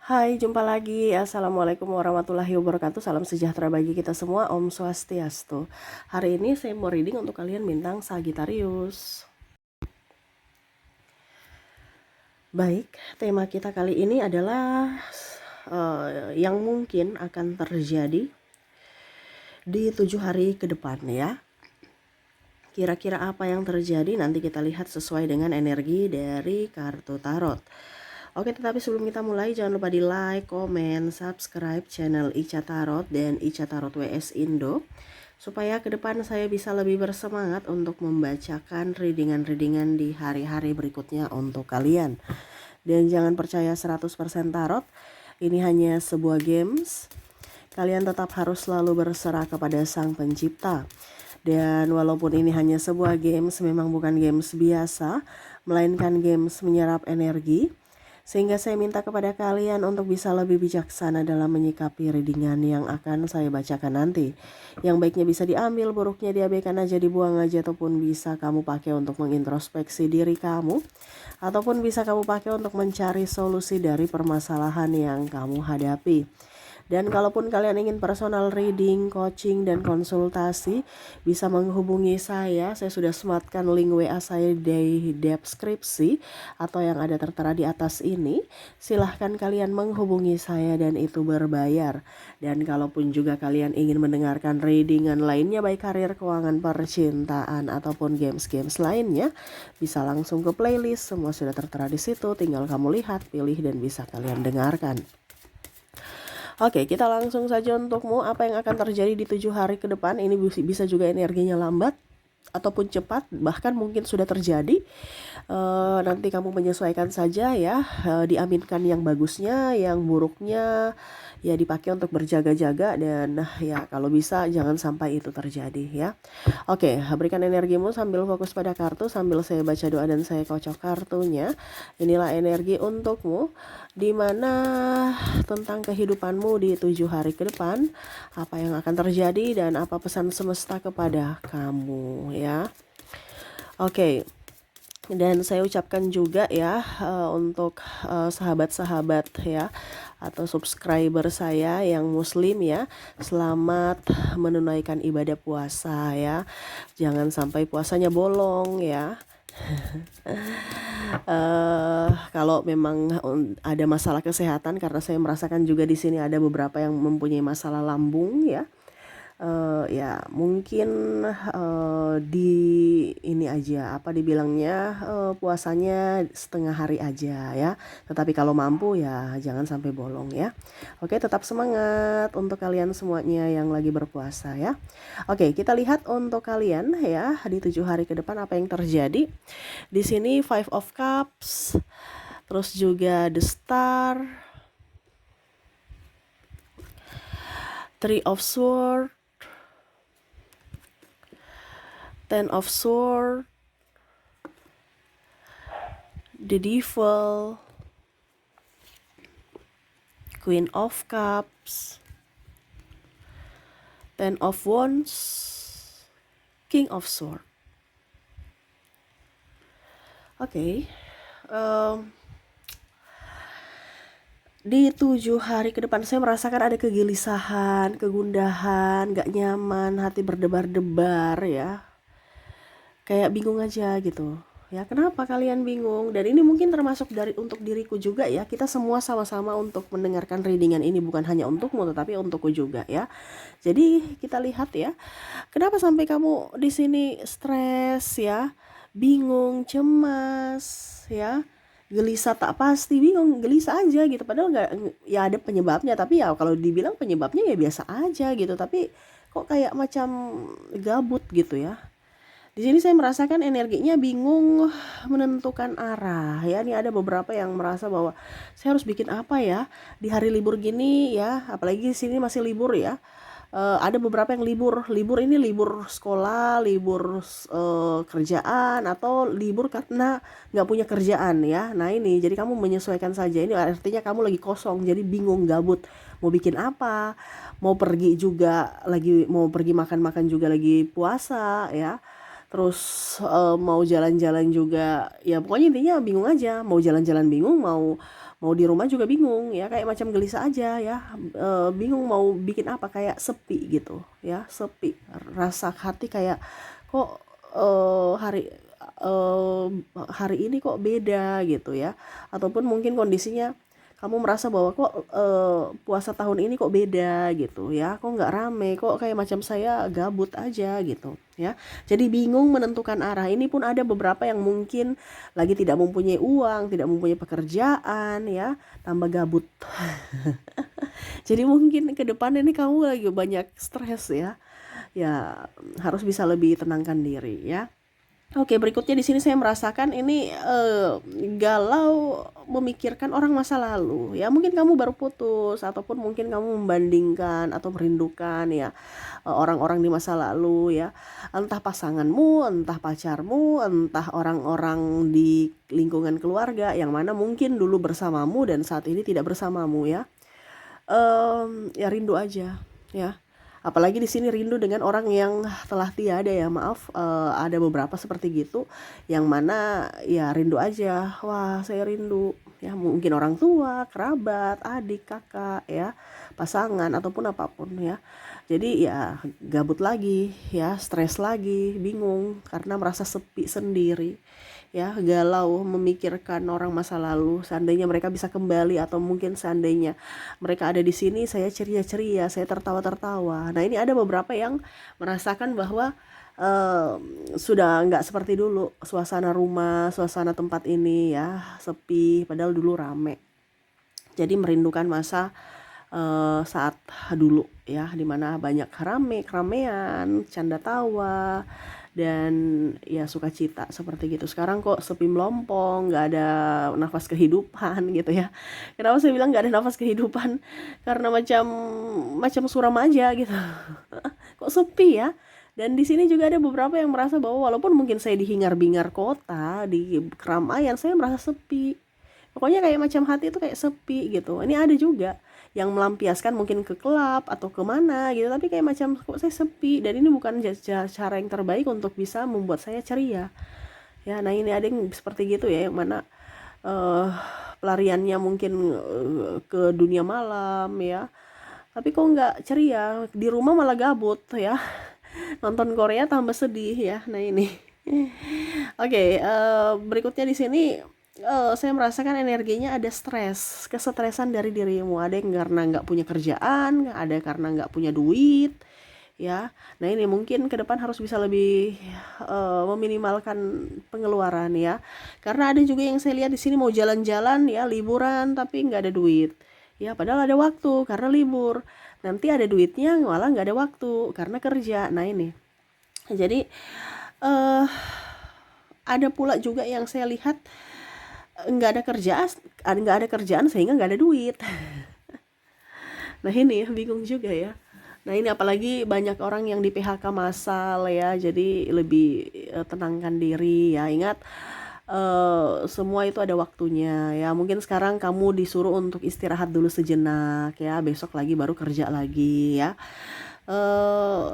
Hai, jumpa lagi. Assalamualaikum warahmatullahi wabarakatuh. Salam sejahtera bagi kita semua. Om Swastiastu. Hari ini saya mau reading untuk kalian bintang Sagittarius. Baik, tema kita kali ini adalah yang mungkin akan terjadi di 7 hari ke depan ya. Kira-kira apa yang terjadi nanti kita lihat sesuai dengan energi dari kartu tarot. Oke, tetapi sebelum kita mulai jangan lupa di like, komen, subscribe channel Ica Tarot dan Ica Tarot WS Indo supaya ke depan saya bisa lebih bersemangat untuk membacakan readingan-readingan di hari-hari berikutnya untuk kalian. Dan jangan percaya 100% tarot, ini hanya sebuah games. Kalian tetap harus selalu berserah kepada Sang Pencipta. Dan walaupun ini hanya sebuah games, memang bukan games biasa, melainkan games menyerap energi. Sehingga saya minta kepada kalian untuk bisa lebih bijaksana dalam menyikapi readingan yang akan saya bacakan nanti. Yang baiknya bisa diambil, buruknya diabaikan aja, dibuang aja, ataupun bisa kamu pakai untuk mengintrospeksi diri kamu. Ataupun bisa kamu pakai untuk mencari solusi dari permasalahan yang kamu hadapi. Dan kalaupun kalian ingin personal reading, coaching, dan konsultasi, bisa menghubungi saya. Saya sudah sematkan link WA saya di deskripsi atau yang ada tertera di atas ini. Silahkan kalian menghubungi saya dan itu berbayar. Dan kalaupun juga kalian ingin mendengarkan readingan lainnya, baik karir, keuangan, percintaan, ataupun games-games lainnya, bisa langsung ke playlist. Semua sudah tertera di situ. Tinggal kamu lihat, pilih, dan bisa kalian dengarkan. Oke, kita langsung saja untukmu. Apa yang akan terjadi di 7 hari ke depan? Ini bisa juga energinya lambat ataupun cepat, bahkan mungkin sudah terjadi. Nanti kamu menyesuaikan saja ya. Diaminkan yang bagusnya, yang buruknya ya dipakai untuk berjaga-jaga. Dan ya kalau bisa jangan sampai itu terjadi ya. Oke, berikan energimu sambil fokus pada kartu, sambil saya baca doa dan saya kocok kartunya. Inilah energi untukmu, dimana tentang kehidupanmu di 7 hari ke depan, apa yang akan terjadi dan apa pesan semesta kepada kamu ya. Oke. Dan saya ucapkan juga ya untuk sahabat-sahabat ya atau subscriber saya yang muslim ya, selamat menunaikan ibadah puasa ya. Jangan sampai puasanya bolong ya. Kalau memang ada masalah kesehatan, karena saya merasakan juga di sini ada beberapa yang mempunyai masalah lambung ya. Ya mungkin di ini aja apa dibilangnya puasanya setengah hari aja ya. Tetapi kalau mampu ya jangan sampai bolong ya. Oke, tetap semangat untuk kalian semuanya yang lagi berpuasa ya. Oke, kita lihat untuk kalian ya di 7 hari ke depan apa yang terjadi. Di sini Five of Cups, terus juga The Star, Three of Swords, Ten of Swords, the Devil, Queen of Cups, Ten of Wands, King of Swords. Oke, di 7 hari ke depan saya merasakan ada kegelisahan, kegundahan, gak nyaman, hati berdebar-debar ya. Kayak bingung aja gitu ya. Kenapa kalian bingung? Dan ini mungkin termasuk untuk diriku juga ya. Kita semua sama-sama untuk mendengarkan readingan ini, bukan hanya untukmu tetapi untukku juga ya. Jadi kita lihat ya, kenapa sampai kamu di sini stres ya, bingung, cemas ya, gelisah, tak pasti, bingung, gelisah aja gitu. Padahal nggak ya, ada penyebabnya, tapi ya kalau dibilang penyebabnya ya biasa aja gitu. Tapi kok kayak macam gabut gitu ya. Di sini saya merasakan energinya bingung menentukan arah ya. Ini ada beberapa yang merasa bahwa saya harus bikin apa ya di hari libur gini ya, apalagi di sini masih libur ya. Ada beberapa yang libur ini libur sekolah, libur kerjaan, atau libur karena nggak punya kerjaan ya. Nah ini jadi kamu menyesuaikan saja. Ini artinya kamu lagi kosong, jadi bingung, gabut, mau bikin apa, mau pergi juga lagi, mau pergi makan-makan juga lagi puasa ya. Terus mau jalan-jalan juga ya, pokoknya intinya bingung aja, mau jalan-jalan bingung, mau mau di rumah juga bingung ya, kayak macam gelisah aja ya, bingung mau bikin apa, kayak sepi gitu ya, sepi, rasa hati kayak kok eh, hari ini kok beda gitu ya, ataupun mungkin kondisinya kamu merasa bahwa kok puasa tahun ini kok beda gitu ya, kok nggak rame, kok kayak macam saya gabut aja gitu ya. Jadi bingung menentukan arah. Ini pun ada beberapa yang mungkin lagi tidak mempunyai uang, tidak mempunyai pekerjaan ya, tambah gabut. Jadi mungkin ke depan ini kamu lagi banyak stres ya. Ya harus bisa lebih tenangkan diri ya. Oke, berikutnya di sini saya merasakan ini galau memikirkan orang masa lalu. Ya, mungkin kamu baru putus ataupun mungkin kamu membandingkan atau merindukan ya orang-orang di masa lalu ya. Entah pasanganmu, entah pacarmu, entah orang-orang di lingkungan keluarga yang mana mungkin dulu bersamamu dan saat ini tidak bersamamu ya. Ya rindu aja ya. Apalagi di sini rindu dengan orang yang telah tiada ya, maaf, ada beberapa seperti gitu, yang mana ya rindu aja, wah saya rindu, ya mungkin orang tua, kerabat, adik, kakak ya, pasangan ataupun apapun ya. Jadi ya gabut lagi ya, stres lagi, bingung karena merasa sepi sendiri ya, galau memikirkan orang masa lalu, seandainya mereka bisa kembali atau mungkin seandainya mereka ada di sini, saya ceria-ceria, saya tertawa-tertawa. Nah ini ada beberapa yang merasakan bahwa sudah nggak seperti dulu suasana rumah, suasana tempat ini ya, sepi padahal dulu rame. Jadi merindukan masa saat dulu ya, dimana banyak keramaian, canda tawa, dan ya sukacita seperti gitu. Sekarang kok sepi melompong, nggak ada nafas kehidupan gitu ya. Kenapa saya bilang nggak ada nafas kehidupan? Karena macam macam suram aja gitu. Kok sepi ya? Dan di sini juga ada beberapa yang merasa bahwa walaupun mungkin saya di hingar-bingar kota, di keramaian, saya merasa sepi. Pokoknya kayak macam hati itu kayak sepi gitu. Ini ada juga yang melampiaskan mungkin ke klub atau kemana gitu, tapi kayak macam kok saya sepi, dan ini bukan cara yang terbaik untuk bisa membuat saya ceria ya. Nah ini ada yang seperti gitu ya, yang mana eh pelariannya mungkin ke dunia malam ya, tapi kok nggak ceria, di rumah malah gabut ya. Nonton Korea tambah sedih ya. Nah ini oke, berikutnya di sini saya merasakan energinya ada stres, kesetresan dari dirimu. Ada yang karena nggak punya kerjaan, ada karena nggak punya duit, ya. Nah ini mungkin ke depan harus bisa lebih meminimalkan pengeluaran ya. Karena ada juga yang saya lihat di sini mau jalan-jalan ya, liburan tapi nggak ada duit. Ya padahal ada waktu karena libur. Nanti ada duitnya malah nggak ada waktu karena kerja. Nah ini. Jadi eh ada pula juga yang saya lihat nggak ada kerjaan sehingga nggak ada duit. Nah ini bingung juga ya. Nah ini apalagi banyak orang yang di PHK massal ya, jadi lebih tenangkan diri ya. Ingat semua itu ada waktunya ya. Mungkin sekarang kamu disuruh untuk istirahat dulu sejenak ya, besok lagi baru kerja lagi ya.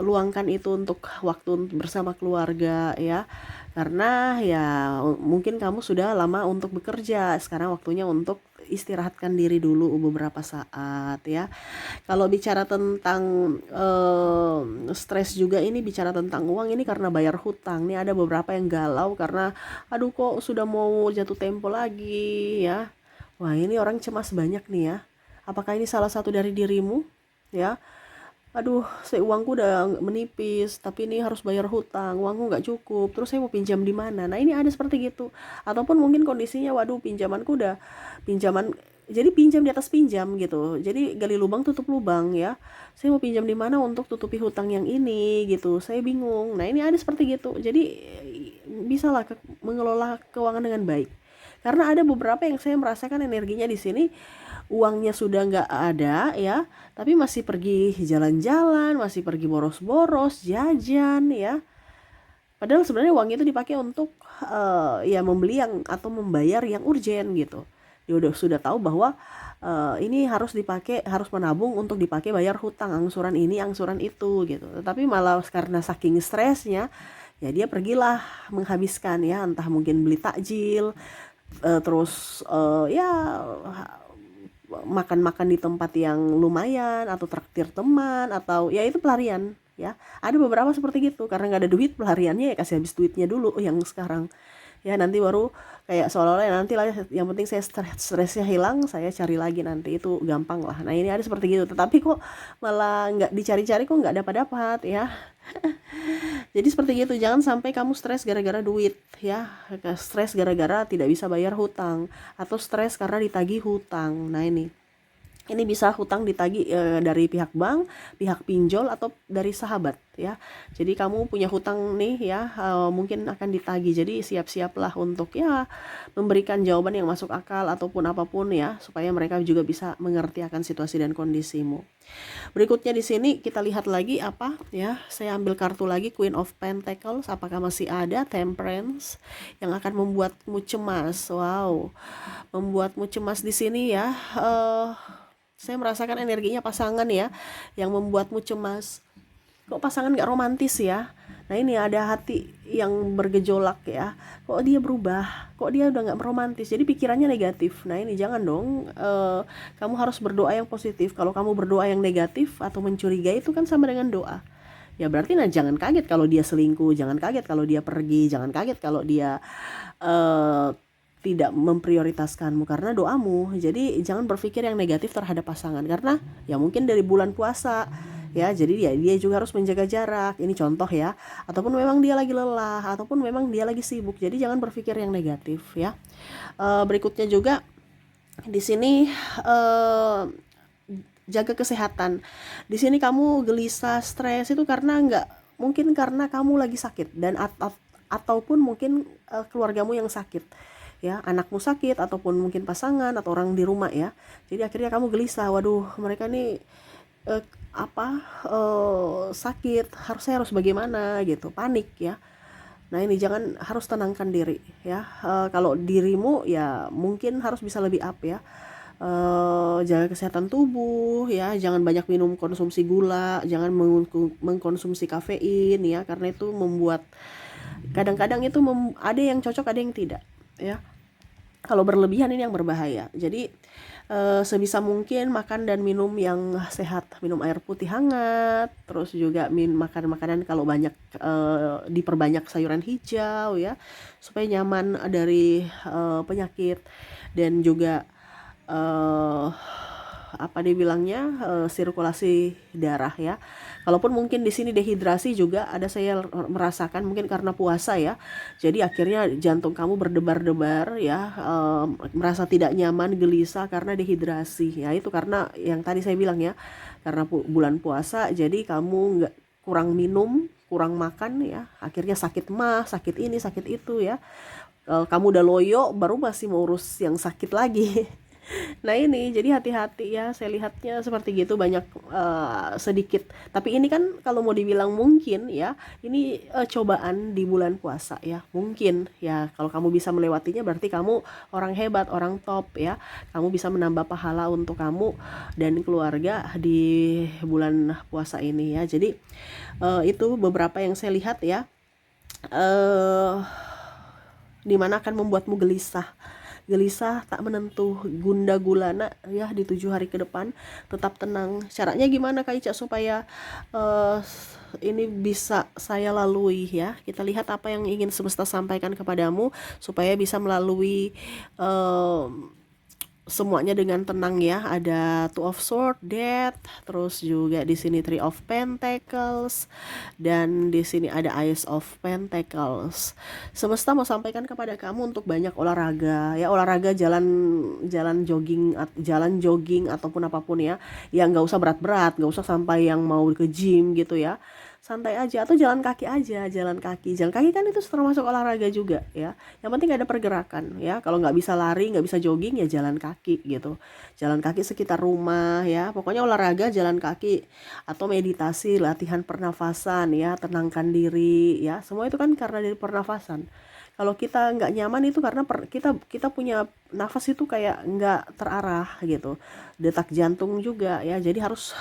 Luangkan itu untuk waktu bersama keluarga ya, karena ya mungkin kamu sudah lama untuk bekerja, sekarang waktunya untuk istirahatkan diri dulu beberapa saat ya. Kalau bicara tentang stres juga, ini bicara tentang uang, ini karena bayar hutang nih. Ada beberapa yang galau karena aduh kok sudah mau jatuh tempo lagi ya. Wah ini orang cemas banyak nih ya, apakah ini salah satu dari dirimu ya? Aduh saya uangku udah menipis tapi ini harus bayar hutang, uangku nggak cukup, terus saya mau pinjam di mana? Nah ini ada seperti gitu. Ataupun mungkin kondisinya waduh pinjamanku udah pinjaman, jadi pinjam di atas pinjam gitu, jadi gali lubang tutup lubang ya. Saya mau pinjam di mana untuk tutupi hutang yang ini gitu, saya bingung. Nah ini ada seperti gitu. Jadi bisalah mengelola keuangan dengan baik, karena ada beberapa yang saya merasakan energinya di sini uangnya sudah nggak ada ya, tapi masih pergi jalan-jalan, masih pergi boros-boros, jajan ya. Padahal sebenarnya uang itu dipakai untuk ya membeli yang atau membayar yang urgen gitu. Dia udah sudah tahu bahwa ini harus dipakai, harus menabung untuk dipakai bayar hutang, angsuran ini, angsuran itu gitu. Tapi malah karena saking stresnya, ya dia pergilah menghabiskan ya, entah mungkin beli takjil, terus ya makan-makan di tempat yang lumayan atau traktir teman atau ya itu pelarian ya. Ada beberapa seperti gitu karena nggak ada duit, pelariannya ya kasih habis duitnya dulu yang sekarang ya, nanti baru kayak seolah-olah ya nanti lah yang penting saya stresnya hilang, saya cari lagi nanti itu gampang lah. Nah ini ada seperti gitu, tetapi kok malah nggak dicari-cari, kok nggak dapat-dapat ya. Jadi seperti gitu, jangan sampai kamu stres gara-gara duit ya, stres gara-gara tidak bisa bayar hutang, atau stres karena ditagih hutang. Nah ini bisa hutang ditagih dari pihak bank, pihak pinjol, atau dari sahabat ya. Jadi kamu punya hutang nih ya, mungkin akan ditagih. Jadi siap-siaplah untuk ya memberikan jawaban yang masuk akal ataupun apapun ya, supaya mereka juga bisa mengerti akan situasi dan kondisimu. Berikutnya di sini kita lihat lagi apa ya. Saya ambil kartu lagi, Queen of Pentacles. Apakah masih ada Temperance yang akan membuatmu cemas? Wow, membuatmu cemas di sini ya. Saya merasakan energinya pasangan ya yang membuatmu cemas. Kok pasangan gak romantis ya? Nah ini ada hati yang bergejolak ya. Kok dia berubah? Kok dia udah gak romantis? Jadi pikirannya negatif. Nah ini jangan dong. Kamu harus berdoa yang positif. Kalau kamu berdoa yang negatif atau mencurigai, itu kan sama dengan doa. Ya berarti nah jangan kaget kalau dia selingkuh, jangan kaget kalau dia pergi, jangan kaget kalau dia uh, tidak memprioritaskanmu karena doamu. Jadi jangan berpikir yang negatif terhadap pasangan, karena ya mungkin dari bulan puasa ya, jadi dia juga harus menjaga jarak. Ini contoh ya, ataupun memang dia lagi lelah, ataupun memang dia lagi sibuk. Jadi jangan berpikir yang negatif ya. Berikutnya juga di sini jaga kesehatan. Di sini kamu gelisah, stres itu karena mungkin karena kamu lagi sakit, dan ataupun mungkin keluargamu yang sakit ya, anakmu sakit ataupun mungkin pasangan atau orang di rumah ya. Jadi akhirnya kamu gelisah, waduh mereka nih eh, sakit, saya harus bagaimana gitu, panik ya. Nah ini jangan, harus tenangkan diri ya. Kalau dirimu ya mungkin harus bisa lebih up ya. Jaga kesehatan tubuh ya, jangan banyak minum konsumsi gula, jangan mengkonsumsi kafein ya, karena itu membuat kadang-kadang itu ada yang cocok, ada yang tidak ya. Kalau berlebihan ini yang berbahaya. Jadi sebisa mungkin makan dan minum yang sehat, minum air putih hangat, terus juga makan makanan kalau banyak, diperbanyak sayuran hijau ya, supaya nyaman dari penyakit, dan juga apa dibilangnya, sirkulasi darah ya. Kalaupun mungkin di sini dehidrasi juga ada, saya merasakan mungkin karena puasa ya. Jadi akhirnya jantung kamu berdebar-debar ya, merasa tidak nyaman, gelisah karena dehidrasi. Ya itu karena yang tadi saya bilang ya, karena bulan puasa, jadi kamu nggak, kurang minum, kurang makan ya, akhirnya sakit mah, sakit ini, sakit itu ya. Kamu udah loyo, baru masih mau urus yang sakit lagi. Nah ini jadi hati-hati ya, saya lihatnya seperti gitu, banyak sedikit. Tapi ini kan kalau mau dibilang mungkin ya, ini cobaan di bulan puasa ya. Mungkin ya kalau kamu bisa melewatinya berarti kamu orang hebat, orang top ya. Kamu bisa menambah pahala untuk kamu dan keluarga di bulan puasa ini ya. Jadi itu beberapa yang saya lihat ya. Dimana akan membuatmu gelisah, tak menentu, gunda gulana ya di 7 hari ke depan. Tetap tenang. Caranya gimana Kak Ica supaya ini bisa saya lalui ya? Kita lihat apa yang ingin semesta sampaikan kepadamu supaya bisa melalui semuanya dengan tenang ya. Ada Two of Swords, Death, terus juga di sini Three of Pentacles, dan di sini ada Ace of Pentacles. Semesta mau sampaikan kepada kamu untuk banyak olahraga ya, olahraga jalan jogging ataupun apapun ya. Ya nggak usah berat-berat, nggak usah sampai yang mau ke gym gitu ya. Santai aja, atau jalan kaki aja, jalan kaki kan itu termasuk olahraga juga ya. Yang penting ada pergerakan ya. Kalau nggak bisa lari, nggak bisa jogging, ya jalan kaki gitu, jalan kaki sekitar rumah ya. Pokoknya olahraga jalan kaki, atau meditasi, latihan pernafasan ya, tenangkan diri ya. Semua itu kan karena dari pernafasan. Kalau kita nggak nyaman itu karena kita punya nafas itu kayak nggak terarah gitu, detak jantung juga ya. Jadi harus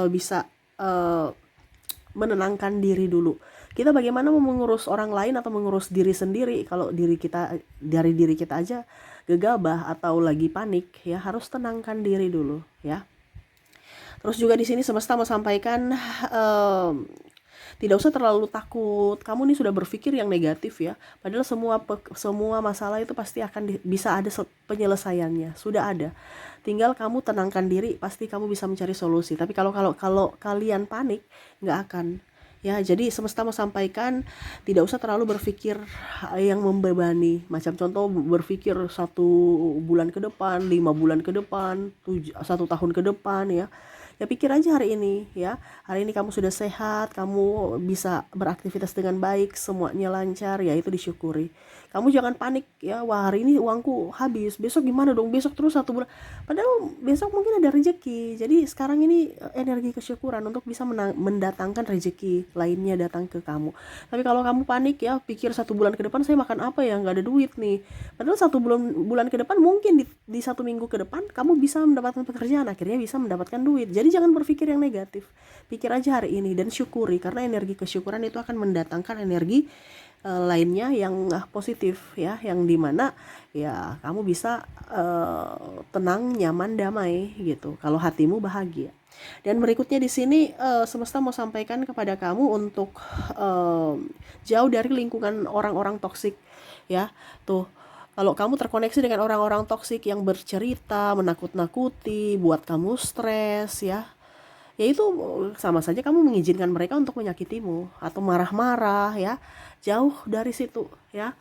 bisa menenangkan diri dulu. Kita bagaimana mau mengurus orang lain atau mengurus diri sendiri kalau dari diri kita aja gegabah atau lagi panik ya, harus tenangkan diri dulu ya. Terus juga di sini semesta mau sampaikan tidak usah terlalu takut. Kamu nih sudah berpikir yang negatif ya. Padahal semua masalah itu pasti akan bisa ada penyelesaiannya. Sudah ada. Tinggal kamu tenangkan diri, pasti kamu bisa mencari solusi. Tapi kalau kalian panik, nggak akan. Ya, jadi semesta mau sampaikan tidak usah terlalu berpikir yang membebani. Macam contoh berpikir 1 bulan ke depan, 5 bulan ke depan, 1 tahun ke depan ya. Ya pikir aja hari ini ya. Hari ini kamu sudah sehat, kamu bisa beraktivitas dengan baik, semuanya lancar, ya itu disyukuri. Kamu jangan panik ya, wah hari ini uangku habis, besok gimana dong, besok terus 1 bulan. Padahal besok mungkin ada rezeki. Jadi sekarang ini energi kesyukuran untuk bisa mendatangkan rezeki lainnya datang ke kamu. Tapi kalau kamu panik ya, pikir 1 bulan ke depan saya makan apa ya, nggak ada duit nih. Padahal 1 bulan ke depan mungkin di 1 minggu ke depan kamu bisa mendapatkan pekerjaan, akhirnya bisa mendapatkan duit. Jadi jangan berpikir yang negatif, pikir aja hari ini dan syukuri, karena energi kesyukuran itu akan mendatangkan energi lainnya yang positif ya, yang dimana ya kamu bisa tenang, nyaman, damai gitu kalau hatimu bahagia. Dan berikutnya di sini semesta mau sampaikan kepada kamu untuk jauh dari lingkungan orang-orang toksik ya. Tuh, kalau kamu terkoneksi dengan orang-orang toksik yang bercerita, menakut-nakuti, buat kamu stres ya, ya itu sama saja kamu mengizinkan mereka untuk menyakitimu atau marah-marah ya. Jauh dari situ ya,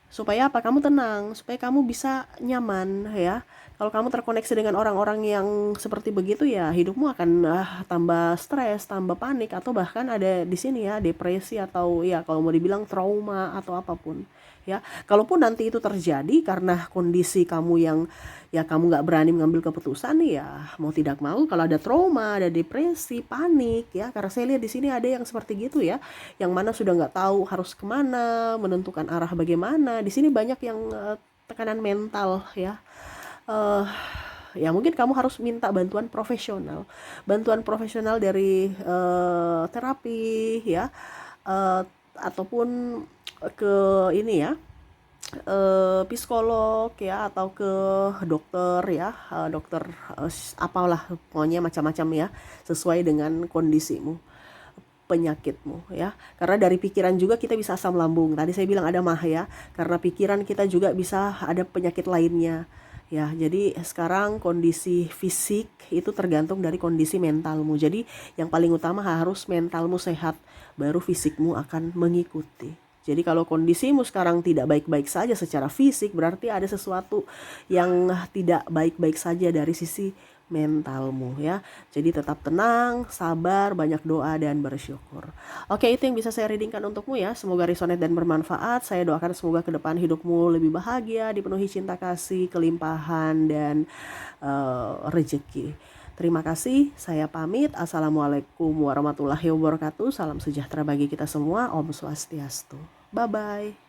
supaya apa, kamu tenang, supaya kamu bisa nyaman ya. Kalau kamu terkoneksi dengan orang-orang yang seperti begitu ya, hidupmu akan tambah stres, tambah panik, atau bahkan ada di sini ya depresi, atau ya kalau mau dibilang trauma atau apapun ya. Kalaupun nanti itu terjadi karena kondisi kamu yang ya kamu nggak berani mengambil keputusan ya, mau tidak mau kalau ada trauma, ada depresi, panik ya, karena saya lihat di sini ada yang seperti gitu ya, yang mana sudah nggak tahu harus kemana, menentukan arah bagaimana. Di sini banyak yang tekanan mental ya. Ya mungkin kamu harus minta bantuan profesional dari terapi ya, ataupun ke ini ya, psikolog ya, atau ke dokter ya, dokter apalah pokoknya macam-macam ya, sesuai dengan kondisimu, penyakitmu ya. Karena dari pikiran juga kita bisa asam lambung, tadi saya bilang ada mah ya, karena pikiran kita juga bisa ada penyakit lainnya ya. Jadi sekarang kondisi fisik itu tergantung dari kondisi mentalmu. Jadi yang paling utama harus mentalmu sehat, baru fisikmu akan mengikuti. Jadi kalau kondisimu sekarang tidak baik-baik saja secara fisik, berarti ada sesuatu yang tidak baik-baik saja dari sisi mentalmu ya. Jadi tetap tenang, sabar, banyak doa dan bersyukur. Oke, itu yang bisa saya readingkan untukmu ya. Semoga resonate dan bermanfaat. Saya doakan semoga ke depan hidupmu lebih bahagia, dipenuhi cinta kasih, kelimpahan, dan rezeki. Terima kasih, saya pamit. Assalamualaikum warahmatullahi wabarakatuh. Salam sejahtera bagi kita semua. Om Swastiastu. Bye-bye.